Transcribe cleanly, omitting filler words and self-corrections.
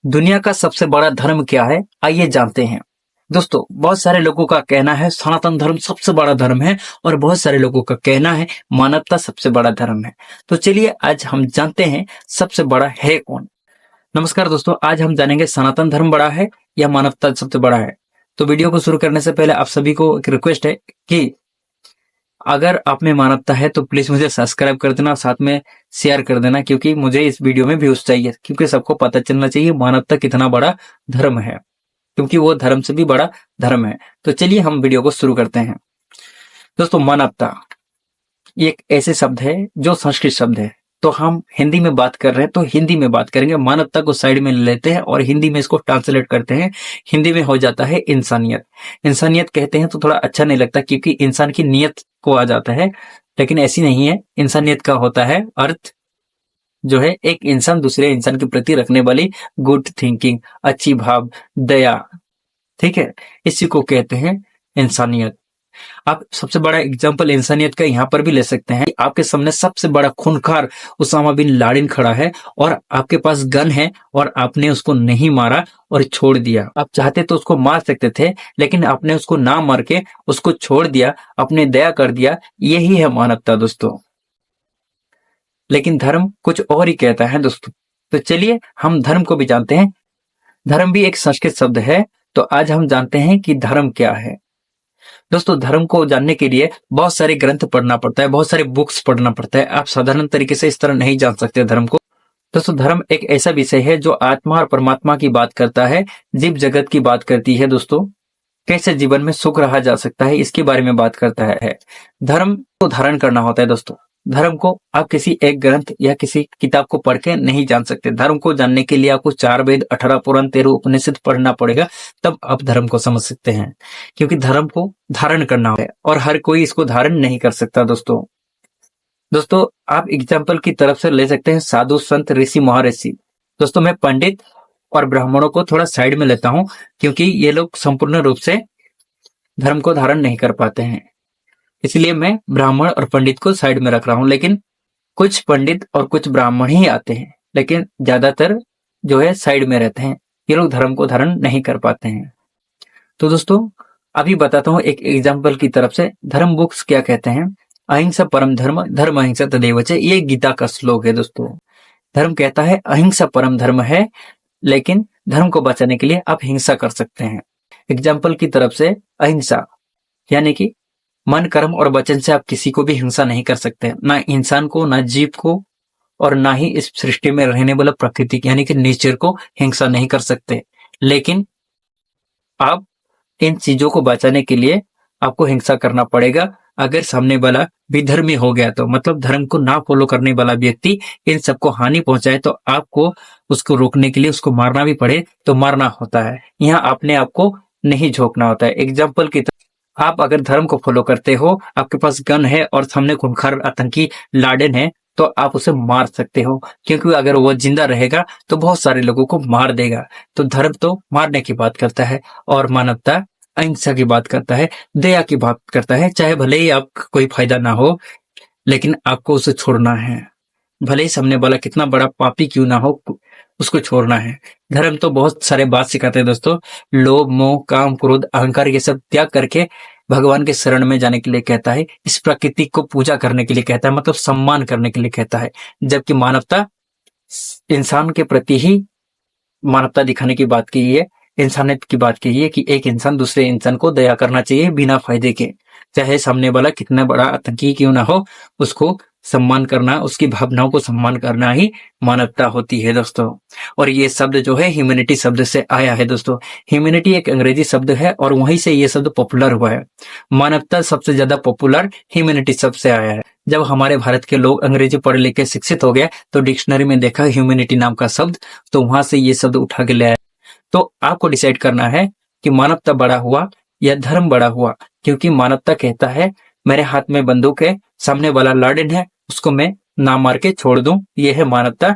दुनिया का सबसे बड़ा धर्म क्या है, आइए जानते हैं। दोस्तों, बहुत सारे लोगों का कहना है सनातन धर्म सबसे बड़ा धर्म है और बहुत सारे लोगों का कहना है मानवता सबसे बड़ा धर्म है। तो चलिए आज हम जानते हैं सबसे बड़ा है कौन। नमस्कार दोस्तों, आज हम जानेंगे सनातन धर्म बड़ा है या मानवता सबसे बड़ा है। तो वीडियो को शुरू करने से पहले आप सभी को एक रिक्वेस्ट है कि अगर आप में मानवता है तो प्लीज मुझे सब्सक्राइब कर देना और साथ में शेयर कर देना, क्योंकि मुझे इस वीडियो में व्यूज चाहिए, क्योंकि सबको पता चलना चाहिए मानवता कितना बड़ा धर्म है, क्योंकि वो धर्म से भी बड़ा धर्म है। तो चलिए हम वीडियो को शुरू करते हैं। दोस्तों, मानवता ये एक ऐसे शब्द है जो संस्कृत शब्द है, तो हम हिंदी में बात कर रहे हैं तो हिंदी में बात करेंगे। मानवता को साइड में ले लेते हैं और हिंदी में इसको ट्रांसलेट करते हैं। हिंदी में हो जाता है इंसानियत। इंसानियत कहते हैं तो थोड़ा अच्छा नहीं लगता, क्योंकि इंसान की नियत को आ जाता है, लेकिन ऐसी नहीं है। इंसानियत का होता है अर्थ जो है एक इंसान दूसरे इंसान के प्रति रखने वाली गुड थिंकिंग, अच्छी भाव, दया, ठीक है, इसी को कहते हैं इंसानियत। आप सबसे बड़ा एग्जाम्पल इंसानियत का यहाँ पर भी ले सकते हैं। आपके सामने सबसे बड़ा खूंखार उसामा बिन लादेन खड़ा है और आपके पास गन है और आपने उसको नहीं मारा और छोड़ दिया। आप चाहते तो उसको मार सकते थे, लेकिन आपने उसको ना मार के उसको छोड़ दिया, आपने दया कर दिया। यही है मानवता दोस्तों। लेकिन धर्म कुछ और ही कहता है दोस्तों। तो चलिए हम धर्म को भी जानते हैं। धर्म भी एक संस्कृत शब्द है, तो आज हम जानते हैं कि धर्म क्या है। दोस्तों, धर्म को जानने के लिए बहुत सारे ग्रंथ पढ़ना पड़ता है, बहुत सारे बुक्स पढ़ना पड़ता है। आप साधारण तरीके से इस तरह नहीं जान सकते धर्म को। दोस्तों, धर्म एक ऐसा विषय है जो आत्मा और परमात्मा की बात करता है, जीव जगत की बात करती है। दोस्तों, कैसे जीवन में सुख रहा जा सकता है इसके बारे में बात करता है। धर्म को धारण करना होता है दोस्तों। धर्म को आप किसी एक ग्रंथ या किसी किताब को पढ़ के नहीं जान सकते। धर्म को जानने के लिए आपको 4 वेद, 18 पुराण, 13 उपनिषद पढ़ना पड़ेगा, तब आप धर्म को समझ सकते हैं। क्योंकि धर्म को धारण करना है और हर कोई इसको धारण नहीं कर सकता दोस्तों, आप एग्जाम्पल की तरफ से ले सकते हैं साधु, संत, ऋषि, महर्षि। दोस्तों, मैं पंडित और ब्राह्मणों को थोड़ा साइड में लेता हूं, क्योंकि ये लोग संपूर्ण रूप से धर्म को धारण नहीं कर पाते हैं, इसलिए मैं ब्राह्मण और पंडित को साइड में रख रहा हूं। लेकिन कुछ पंडित और कुछ ब्राह्मण ही आते हैं, लेकिन ज्यादातर जो है साइड में रहते हैं। ये लोग धर्म को धारण नहीं कर पाते हैं। तो दोस्तों, अभी बताता हूं एक एग्जाम्पल की तरफ से धर्म बुक्स क्या कहते हैं। अहिंसा परम धर्म, धर्म अहिंसा तदेव च, ये गीता का श्लोक है दोस्तों। धर्म कहता है अहिंसा परम धर्म है, लेकिन धर्म को बचाने के लिए आप हिंसा कर सकते हैं। एग्जाम्पल की तरफ से अहिंसा यानी कि मन, कर्म और वचन से आप किसी को भी हिंसा नहीं कर सकते, ना इंसान को, ना जीव को, और ना ही इस सृष्टि में रहने वाला प्रकृति यानी कि नेचर को हिंसा नहीं कर सकते। लेकिन आप इन चीजों को बचाने के लिए आपको हिंसा करना पड़ेगा। अगर सामने वाला विधर्मी हो गया तो मतलब धर्म को ना फॉलो करने वाला व्यक्ति इन सबको हानि पहुंचाए, तो आपको उसको रोकने के लिए उसको मारना भी पड़े तो मारना होता है। यहाँ अपने आप को नहीं झोंकना होता है। एग्जाम्पल की आप अगर धर्म को फॉलो करते हो, आपके पास गन है और सामने खूंखार आतंकी लादेन है, तो आप उसे मार सकते हो, क्योंकि अगर वो जिंदा रहेगा तो बहुत सारे लोगों को मार देगा। तो धर्म तो मारने की बात करता है और मानवता अहिंसा की बात करता है, दया की बात करता है। चाहे भले ही आपका कोई फायदा ना हो, लेकिन आपको उसे छोड़ना है। भले ही सामने वाला कितना बड़ा पापी क्यों ना हो, उसको छोड़ना है। धर्म तो बहुत सारे बात सिखाते हैं दोस्तों। लोभ, मोह, काम, क्रोध, अहंकार ये सब त्याग करके भगवान के शरण में जाने के लिए कहता है। इस प्रकृति को पूजा करने के लिए कहता है, मतलब सम्मान करने के लिए कहता है। जबकि मानवता इंसान के प्रति ही मानवता दिखाने की बात की है, इंसानियत की बात की है कि एक इंसान दूसरे इंसान को दया करना चाहिए बिना फायदे के। चाहे सामने वाला कितना बड़ा आतंकी क्यों ना हो, उसको सम्मान करना, उसकी भावनाओं को सम्मान करना ही मानवता होती है दोस्तों। और ये शब्द जो है ह्यूमैनिटी शब्द से आया है दोस्तों। ह्यूमैनिटी एक अंग्रेजी शब्द है और वहीं से ये शब्द पॉपुलर हुआ है। मानवता सबसे ज्यादा पॉपुलर ह्यूमैनिटी शब्द से आया है। जब हमारे भारत के लोग अंग्रेजी पढ़ लिख के शिक्षित हो गए तो डिक्शनरी में देखा ह्यूमैनिटी नाम का शब्द, तो वहां से ये शब्द उठा के ले आया। तो आपको डिसाइड करना है कि मानवता बड़ा हुआ या धर्म बड़ा हुआ, क्योंकि मानवता कहता है मेरे हाथ में बंदूक है, सामने वाला लादेन है, उसको मैं ना मार के छोड़ दूं, ये है मानवता।